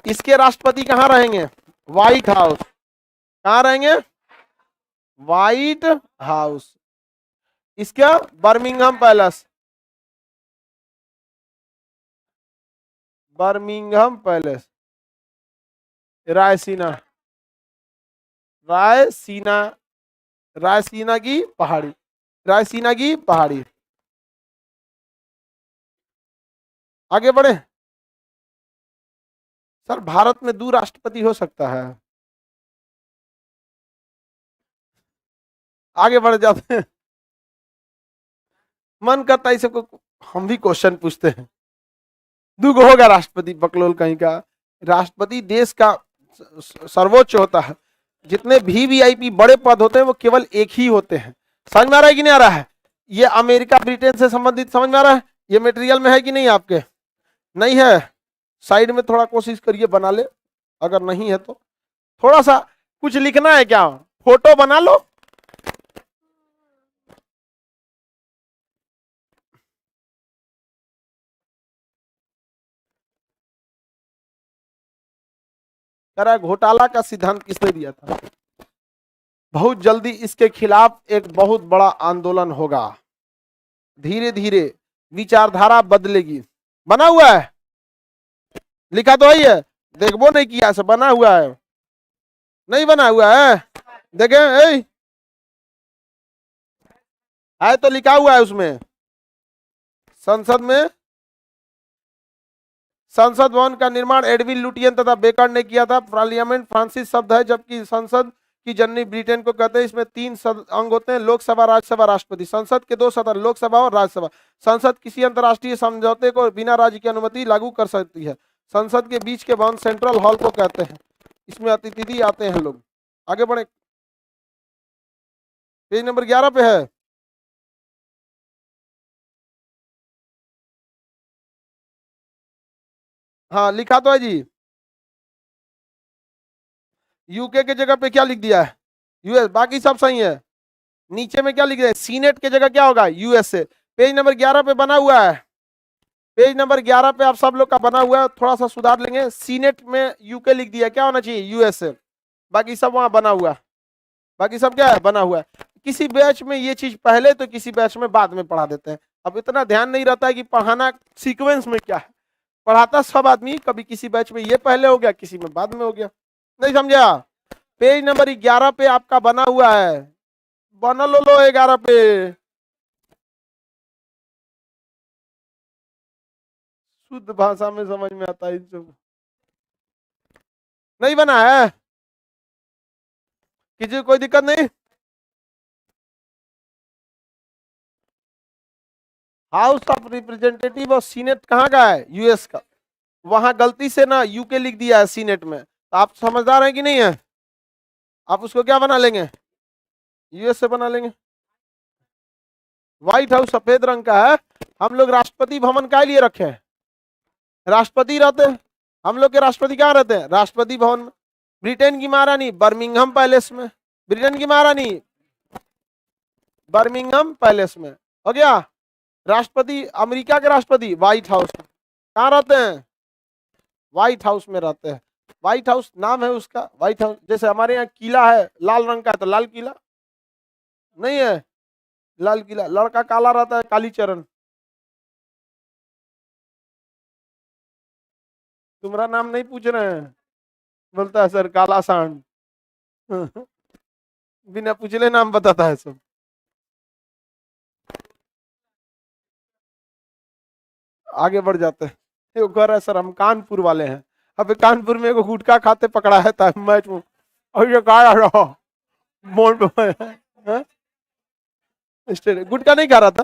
इसके राष्ट्रपति कहाँ रहेंगे व्हाइट हाउस। कहाँ रहेंगे व्हाइट हाउस। इसका Birmingham palace. Birmingham palace Raisina. Raisina Raisina की पहाड़ी। रायसीना की पहाड़ी। आगे बढ़े। सर भारत में 2 राष्ट्रपति हो सकता है। आगे बढ़ जाते हैं। मन करता है सबको हम भी क्वेश्चन पूछते हैं। 2 गो होगा राष्ट्रपति बकलोल कहीं का। राष्ट्रपति देश का सर्वोच्च होता है। जितने भी वीआईपी बड़े पद होते हैं वो केवल एक ही होते हैं। समझ में आ रहा है कि नहीं आ रहा है। ये अमेरिका ब्रिटेन से संबंधित समझ में आ रहा है। ये मटेरियल में है कि नहीं आपके नहीं है। साइड में थोड़ा कोशिश करिए बना ले। अगर नहीं है तो थोड़ा सा कुछ लिखना है क्या फोटो बना लो। घोटाला का सिद्धांत किसने दिया था। बहुत जल्दी इसके खिलाफ एक बहुत बड़ा आंदोलन होगा। धीरे धीरे विचारधारा बदलेगी। बना हुआ है लिखा तो है देखबो नहीं किया से बना हुआ है नहीं बना हुआ है देखे है तो लिखा हुआ है उसमें। संसद भवन का निर्माण एडविन लुटियन तथा बेकर ने किया था। पार्लियामेंट फ्रांसीसी शब्द है जबकि संसद की जननी ब्रिटेन को कहते हैं। इसमें 3 अंग होते हैं लोकसभा राज्यसभा राष्ट्रपति। संसद के 2 सदन लोकसभा और राज्यसभा। संसद किसी अंतर्राष्ट्रीय समझौते को बिना राज्य की अनुमति लागू कर सकती है। संसद के बीच के भवन सेंट्रल हॉल को कहते हैं। इसमें अतिथि आते हैं लोग। आगे बढ़े पेज नंबर 11 पे है। हाँ लिखा तो है जी। यूके के जगह पे क्या लिख दिया है यूएस। बाकी सब सही है। नीचे में क्या लिख रहे हैं सीनेट के जगह क्या होगा यूएसए। पेज नंबर 11 पे बना हुआ है। पेज नंबर 11 पे आप सब लोग का बना हुआ है। थोड़ा सा सुधार लेंगे। सीनेट में यूके लिख दिया क्या होना चाहिए यूएसए। बाकी सब वहां बना हुआ। बाकी सब क्या है बना हुआ है। किसी बैच में ये चीज पहले तो किसी बैच में बाद में पढ़ा देते हैं। अब इतना ध्यान नहीं रहता है कि पढ़ाना सीक्वेंस में क्या है। पढ़ाता सब आदमी कभी किसी बैच में ये पहले हो गया किसी में बाद में हो गया। नहीं समझा। पेज नंबर 11 पे आपका बना हुआ है। बना लो 11 पे। शुद्ध भाषा में समझ में आता है इन सब। नहीं बना है किसी को कोई दिक्कत नहीं। हाउस ऑफ रिप्रेजेंटेटिव और सीनेट कहाँ का है यूएस का। वहां गलती से ना यूके लिख दिया है सीनेट में। तो आप समझदार हैं कि नहीं है। आप उसको क्या बना लेंगे यूएस से बना लेंगे। व्हाइट हाउस सफेद रंग का है। हम लोग राष्ट्रपति भवन का लिए रखे हैं। राष्ट्रपति रहते हैं हम लोग के राष्ट्रपति कहाँ रहते हैं राष्ट्रपति भवन में। ब्रिटेन की महारानी बर्मिंघम पैलेस में। ब्रिटेन की महारानी बर्मिंघम पैलेस में हो गया। राष्ट्रपति अमेरिका के राष्ट्रपति व्हाइट हाउस में। कहाँ रहते हैं व्हाइट हाउस में रहते हैं। व्हाइट हाउस नाम है उसका व्हाइट हाउस। जैसे हमारे यहाँ किला है लाल रंग का है तो लाल किला नहीं है लाल किला। लड़का काला रहता है कालीचरण। तुम्हारा नाम नहीं पूछ रहे हैं बोलता है सर काला सांड। बिना पूछले नाम बताता है सब। आगे बढ़ जाते हैं। वो कह रहा है सर हम कानपुर वाले हैं। अब कानपुर में एगो गुटखा खाते पकड़ा है था मैच में और ये कहा रहा मोड़ पे गुटखा नहीं खा रहा था।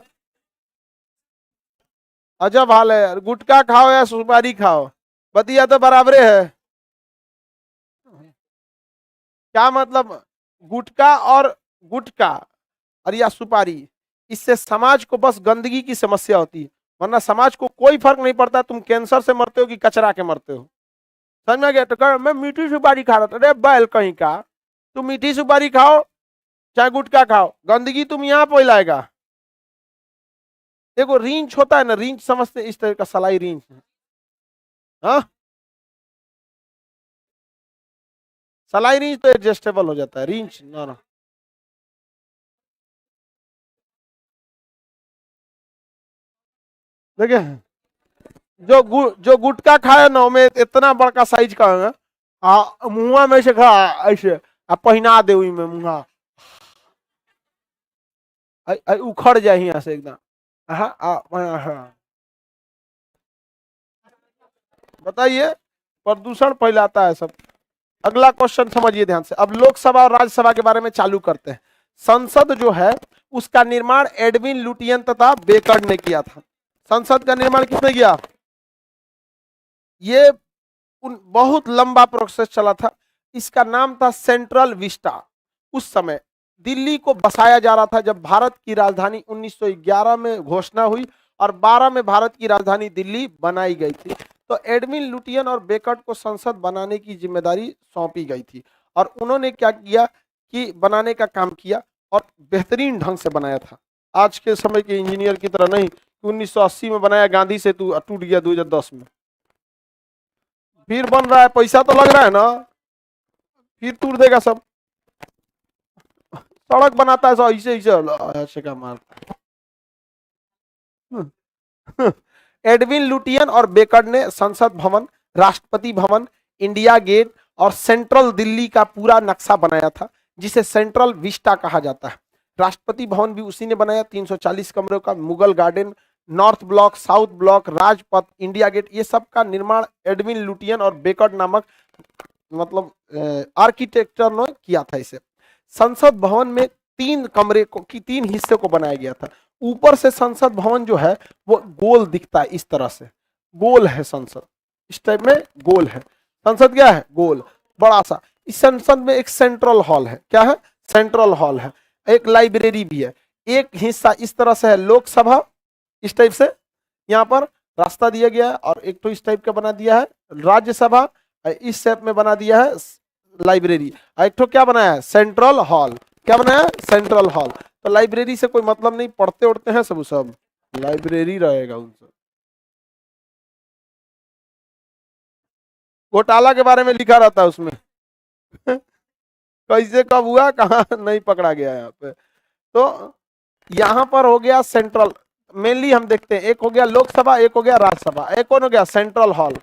अजब हाल है यार गुटखा खाओ या सुपारी खाओ बतिया तो बराबरे है। क्या मतलब गुटखा और गुटखा और या सुपारी, इससे समाज को बस गंदगी की समस्या होती है, वरना समाज को कोई फर्क नहीं पड़ता तुम कैंसर से मरते हो कि कचरा के मरते हो। समझ में गया? तो मैं मीठी सुपारी खा रहा था, अरे बैल कहीं का, तुम मीठी सुपारी खाओ चाहे गुटखा खाओ, गंदगी तुम यहाँ फैलाएगा। देखो रींच होता है ना, रींच समझते इस तरह का सलाई रींच, हाँ सलाई रींच तो एडजस्टेबल हो जाता है, रींच ना। देखिए जो गुटखा खाए ना में इतना बड़का साइज का है, मुंहा में से खा ऐसे आ पहना दे में मुंहा उखड़ जाए यहाँ से एकदम। हाँ हाँ, बताइए प्रदूषण फैलाता है सब। अगला क्वेश्चन समझिए ध्यान से, अब लोकसभा और राज्यसभा के बारे में चालू करते हैं। संसद जो है उसका निर्माण एडविन लुटियन तथा बेकर्ड ने किया था। संसद का निर्माण किसने किया? ये बहुत लंबा प्रोसेस चला था, इसका नाम था सेंट्रल विस्टा। उस समय दिल्ली को बसाया जा रहा था जब भारत की राजधानी 1911 में घोषणा हुई और 12 में भारत की राजधानी दिल्ली बनाई गई थी। तो एडमिन लुटियन और बेकर्ड को संसद बनाने की जिम्मेदारी सौंपी गई थी और उन्होंने क्या किया कि बनाने का काम किया और बेहतरीन ढंग से बनाया था। आज के समय के इंजीनियर की तरह नहीं, 1980 में बनाया गांधी सेतु टूट गया 2010 में, फिर बन रहा है, पैसा तो लग रहा है ना, फिर तोड़ देगा सब। सड़क बनाता है सब ऐसे ऐसे का मारता है। एडविन लुटियन और बेकर्ड ने संसद भवन, राष्ट्रपति भवन, इंडिया गेट और सेंट्रल दिल्ली का पूरा नक्शा बनाया था, जिसे सेंट्रल विस्टा कहा जाता है। राष्ट्रपति भवन भी उसी ने बनाया, 340 कमरों का, Mughal garden, North Block, South Block, Rajpath, India Gate, ये सब का निर्माण एडविन लुटियन और बेकर्ड नामक मतलब आर्किटेक्चर ने किया था इसे। संसद भवन में 3 कमरे को की 3 हिस्से को बनाया गया था। ऊपर से संसद भवन जो है वो गोल दिखता है, इस तरह से गोल है संसद, इस टाइप में गोल है संसद, क्या है गोल बड़ा सा। इस संसद में एक सेंट्रल हॉल है, क्या है सेंट्रल हॉल है, एक लाइब्रेरी भी है। एक हिस्सा इस तरह से है लोकसभा, इस टाइप से यहाँ पर रास्ता दिया गया है, और एक तो इस टाइप का बना दिया है राज्यसभा, इस शेप में बना दिया है लाइब्रेरी, एक तो क्या बनाया है सेंट्रल हॉल, क्या बनाया है सेंट्रल हॉल। तो लाइब्रेरी से कोई मतलब नहीं, पढ़ते उड़ते हैं सब लाइब्रेरी रहेगा उनसे। घोटाला के बारे में लिखा रहता है उसमें। कैसे कब हुआ कहाँ नहीं पकड़ा गया यहाँ पे। तो यहाँ पर हो गया सेंट्रल, मेनली हम देखते हैं एक हो गया लोकसभा, एक हो गया राज्यसभा, एक कौन हो गया सेंट्रल हॉल।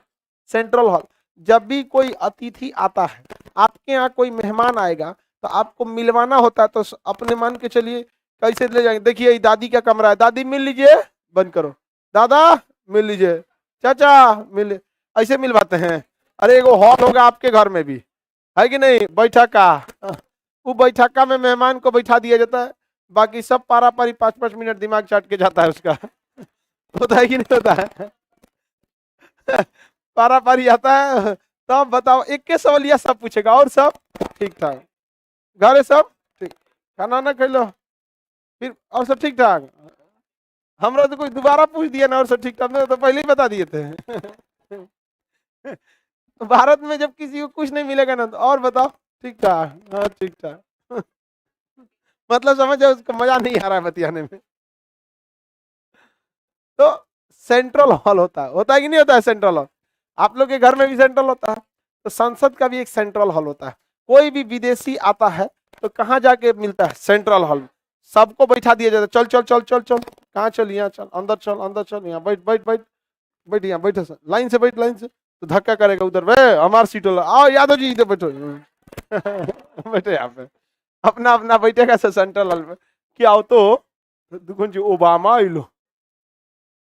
सेंट्रल हॉल, जब भी कोई अतिथि आता है, आपके यहाँ कोई मेहमान आएगा तो आपको मिलवाना होता है, तो अपने मान के चलिए कैसे ले जाएंगे। देखिए दादी का कमरा है, दादी मिल लीजिए, बंद करो, दादा मिल लीजिए, चाचा मिल, ऐसे मिलवाते हैं। अरे एगो हॉल होगा आपके घर में भी, है कि नहीं, बैठक का, वो बैठका में मेहमान को बैठा दिया जाता है, बाकी सब पारा पारी 5-5 मिनट दिमाग चाट के जाता है उसका। होता है कि नहीं होता है? पारा पारी आता है, तब बताओ एक के सवालिया सब पूछेगा, और सब ठीक ठाक, घर है सब ठीक, खाना ना खा लो, फिर और सब ठीक ठाक। हमरा तो कोई दोबारा पूछ दिया ना और सब ठीक ठाक, तो पहले ही बता दिए थे। भारत में जब किसी को कुछ नहीं मिलेगा ना तो और बताओ ठीक ठाक, हाँ ठीक ठाक। मतलब समझ जाओ उसको मजा नहीं आ रहा है बतियाने में। तो सेंट्रल हॉल होता है कि नहीं होता है सेंट्रल हॉल? आप लोग के घर में भी सेंट्रल होता है, तो संसद का भी एक सेंट्रल हॉल होता है। कोई भी विदेशी आता है तो कहाँ जाके मिलता है सेंट्रल हॉल, सबको बैठा दिया जाता है, चल चल चल चल चल, कहाँ चल, यहाँ चल, अंदर चल, यहाँ बैठ बैठ बैठ बैठ, यहाँ बैठे लाइन से बैठ, लाइन से, तो धक्का करेगा उधर, वे हमार सीट वाला आओ यादव जी इधर बैठो। बैठे यहाँ पे अपना अपना बैठेगा सेंट्रल हॉल में। क्या हो तो ओबामा आई लो,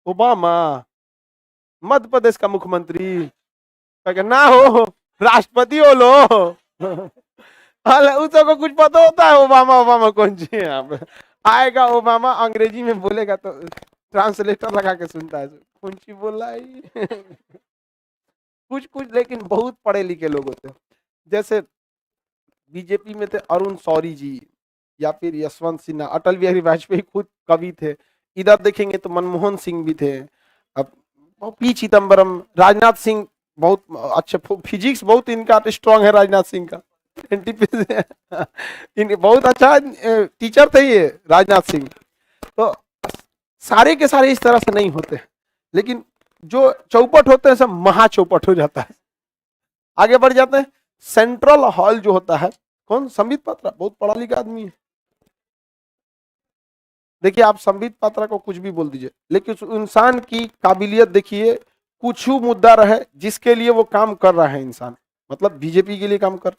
ओबामा मध्य प्रदेश का मुख्यमंत्री ना हो, राष्ट्रपति हो लो। उसको कुछ पता होता है ओबामा, ओबामा कौन सी है? यहाँ पे आएगा ओबामा, अंग्रेजी में बोलेगा तो ट्रांसलेटर लगा के सुनता है कौन सी बोल रहा है। कुछ कुछ लेकिन बहुत पढ़े लिखे लोग होते हैं, जैसे बीजेपी में थे अरुण शौरी जी, या फिर यशवंत सिन्हा, अटल बिहारी वाजपेयी खुद कवि थे। इधर देखेंगे तो मनमोहन सिंह भी थे, अब पी चिदम्बरम, राजनाथ सिंह बहुत अच्छे, फिजिक्स बहुत इनका स्ट्रांग है राजनाथ सिंह का, बहुत अच्छा टीचर थे ये राजनाथ सिंह। तो सारे के सारे इस तरह से नहीं होते, लेकिन जो चौपट होते हैं सब महा चौपट हो जाता है। आगे बढ़ जाते हैं। सेंट्रल हॉल जो होता है, कौन? संबित पात्रा, बहुत पढ़ा लिखा आदमी है। देखिए आप संबित पात्रा को कुछ भी बोल दीजिए, लेकिन उस इंसान की काबिलियत देखिए, कुछ मुद्दा रहे जिसके लिए वो काम कर रहा है इंसान, मतलब बीजेपी के लिए काम कर,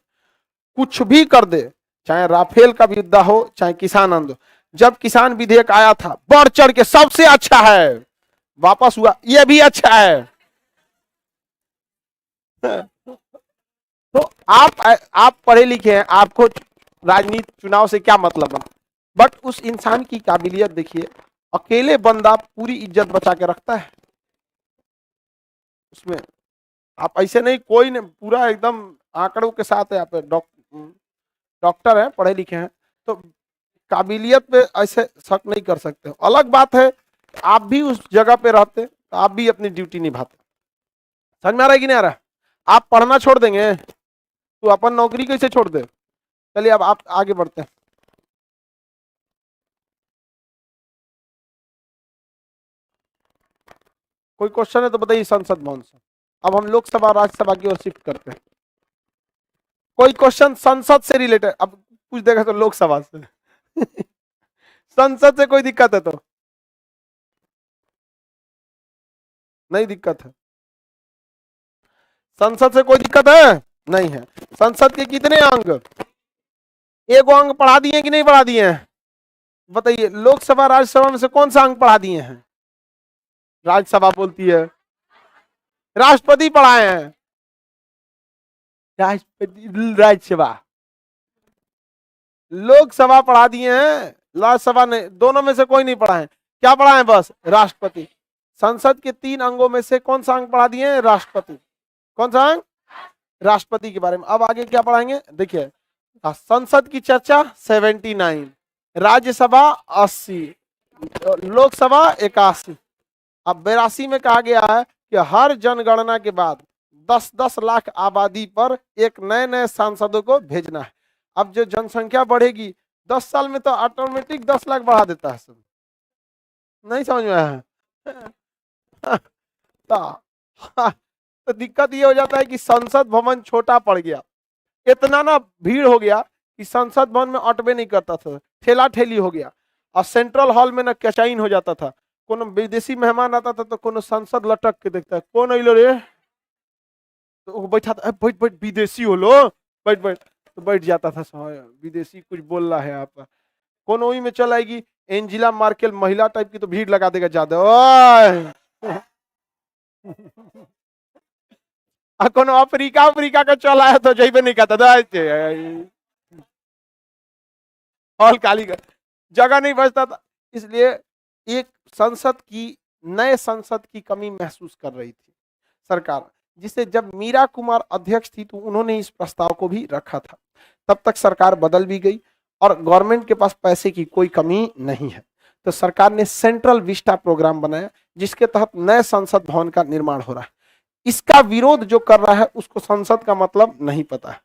कुछ भी कर दे, चाहे राफेल का मुद्दा हो, चाहे किसान आंदोलन। जब किसान विधेयक आया था, बढ़ चढ़ के सबसे अच्छा है, वापस हुआ ये भी अच्छा है। तो आप पढ़े लिखे हैं, आपको राजनीति चुनाव से क्या मतलब है, बट उस इंसान की काबिलियत देखिए, अकेले बंदा पूरी इज्जत बचा के रखता है उसमें। आप ऐसे नहीं, कोई नहीं, पूरा एकदम आंकड़ों के साथ है, आप डॉक्टर है, पढ़े लिखे हैं, तो काबिलियत पे ऐसे शक नहीं कर सकते। अलग बात है आप भी उस जगह पे रहते तो आप भी अपनी ड्यूटी निभाते। समझ में आ रहा है कि नहीं आ रहा? आप पढ़ना छोड़ देंगे तो अपन नौकरी कैसे छोड़ दे? चलिए अब आप आगे बढ़ते हैं। कोई क्वेश्चन है तो बताइए संसद भवन से। अब हम लोकसभा राज्यसभा की ओर शिफ्ट करते हैं। कोई क्वेश्चन संसद से रिलेटेड, अब पूछ देगा तो लोकसभा से संसद से कोई दिक्कत है तो? नहीं दिक्कत है। संसद से कोई दिक्कत है? नहीं है। संसद के कितने अंग? एक अंग पढ़ा दिए कि नहीं पढ़ा दिए हैं? बताइए, लोकसभा राज्यसभा में से कौन सा अंग पढ़ा दिए हैं? राज्यसभा बोलती है, राष्ट्रपति पढ़ाए हैं, राष्ट्रपति राज्यसभा, लोकसभा पढ़ा दिए हैं, राज्यसभा ने, दोनों में से कोई नहीं पढ़ा है। क्या पढ़ा है? बस राष्ट्रपति। संसद के 3 अंगों में से कौन सा अंग पढ़ा दिए हैं? राष्ट्रपति। कौन सा अंग? राष्ट्रपति के बारे में। अब आगे क्या पढ़ाएंगे देखिए, संसद की चर्चा 79, राज्यसभा 80, लोकसभा 81। अब 82 में कहा गया है कि हर जनगणना के बाद 10-10 लाख आबादी पर एक नए नए सांसदों को भेजना है। अब जो जनसंख्या बढ़ेगी 10 साल में तो ऑटोमेटिक 10 लाख बढ़ा देता है सब। नहीं समझ में आया? तो दिक्कत ये हो जाता है कि संसद भवन छोटा पड़ गया, इतना ना भीड़ हो गया कि संसद भवन में अटबे नहीं करता था, ठेला ठेली हो गया। और सेंट्रल हॉल में ना कैचाइन हो जाता था, कोनो विदेशी मेहमान आता था तो कोनो संसद लटक के देखता है, कौन अइलो रे, तो वो बैठा था, बैठ बैठ विदेशी हो लो, बैठ बैठ, तो बैठ जाता था, विदेशी कुछ बोल रहा है आप, कौन वही में चल आएगी एंजिला मार्केल महिला टाइप की, तो भीड़ लगा देगा ज्यादा, कोनो अफ्रीका अफ्रीका का चल आया तो जैबे नहीं कहता, हॉल खाली कर, जगह नहीं बचता था। इसलिए एक संसद की, नए संसद की कमी महसूस कर रही थी सरकार, जिसे जब मीरा कुमार अध्यक्ष थी तो उन्होंने इस प्रस्ताव को भी रखा था। तब तक सरकार बदल भी गई और गवर्नमेंट के पास पैसे की कोई कमी नहीं है, तो सरकार ने सेंट्रल विस्टा प्रोग्राम बनाया, जिसके तहत नए संसद भवन का निर्माण हो रहा है। इसका विरोध जो कर रहा है उसको संसद का मतलब नहीं पता है,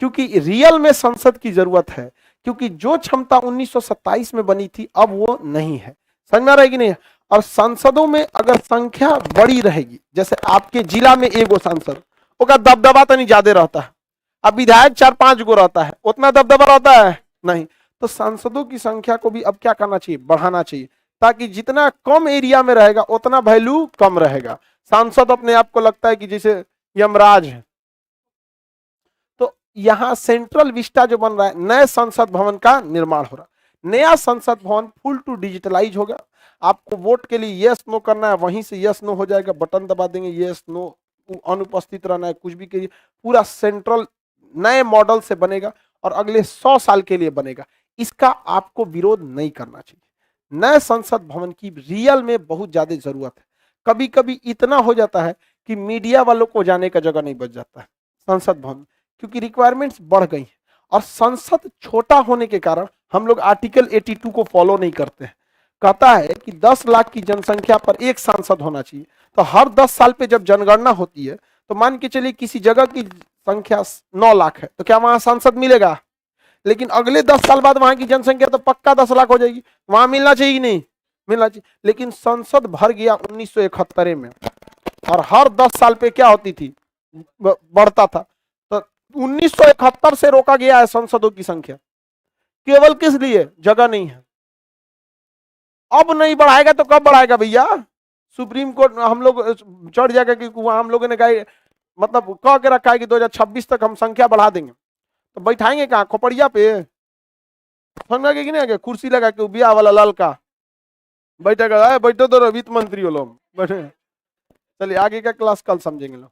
क्योंकि रियल में संसद की जरूरत है, क्योंकि जो क्षमता 1927 में बनी थी अब वो नहीं है। समझ में आ रहा है कि नहीं? और संसदों में अगर संख्या बड़ी रहेगी, जैसे आपके जिला में एगो सांसद, उसका दबदबा तो नहीं ज्यादा रहता है, अब विधायक 4-5 गो रहता है, उतना दबदबा रहता है नहीं। तो सांसदों की संख्या को भी अब क्या करना चाहिए? बढ़ाना चाहिए, ताकि जितना कम एरिया में रहेगा उतना वैल्यू कम रहेगा। सांसद अपने आप को लगता है कि जैसे यमराज है। तो यहां सेंट्रल विस्टा जो बन रहा है, नए संसद भवन का निर्माण हो रहा है। नया संसद भवन फुल टू डिजिटलाइज होगा। आपको वोट के लिए यस नो करना है, वहीं से यस नो हो जाएगा, बटन दबा देंगे, यस नो, अनुपस्थित रहना है, कुछ भी करिए, पूरा सेंट्रल नए मॉडल से बनेगा और अगले 100 साल के लिए बनेगा। इसका आपको विरोध नहीं करना चाहिए। नए संसद भवन की रियल में बहुत ज्यादा जरूरत है। कभी कभी इतना हो जाता है कि मीडिया वालों को जाने का जगह नहीं बच जाता है संसद भवन, क्योंकि रिक्वायरमेंट्स बढ़ गई हैं और संसद छोटा होने के कारण हम लोग आर्टिकल 82 को फॉलो नहीं करते हैं। कहता है कि 10 लाख की जनसंख्या पर एक सांसद होना चाहिए। तो हर 10 साल पे जब जनगणना होती है तो मान के चलिए किसी जगह की संख्या 9 लाख है, तो क्या वहां सांसद मिलेगा? लेकिन अगले 10 साल बाद वहां की जनसंख्या तो पक्का 10 लाख हो जाएगी, वहां मिलना चाहिए कि नहीं? मिलना चाहिए। लेकिन संसद भर गया 1971 में, और हर 10 साल पे क्या होती थी? बढ़ता था। तो 1971 से रोका गया है संसदों की संख्या, केवल किस लिए? जगह नहीं है। अब नहीं बढ़ाएगा तो कब बढ़ाएगा भैया? सुप्रीम कोर्ट हम लोग चढ़ जाएगा कि वहां हम लोगों ने कहा, मतलब कह के रखा है कि 2026 तक हम संख्या बढ़ा देंगे। तो बैठाएंगे कहाँ? खोपड़िया पे? समझ में कि नहीं? कुर्सी लगा के बिया वाला लाल का बैठेगा, बैठो तो वित्त मंत्री हो लोग बैठे। चलिए आगे का क्लास कल समझेंगे लोग।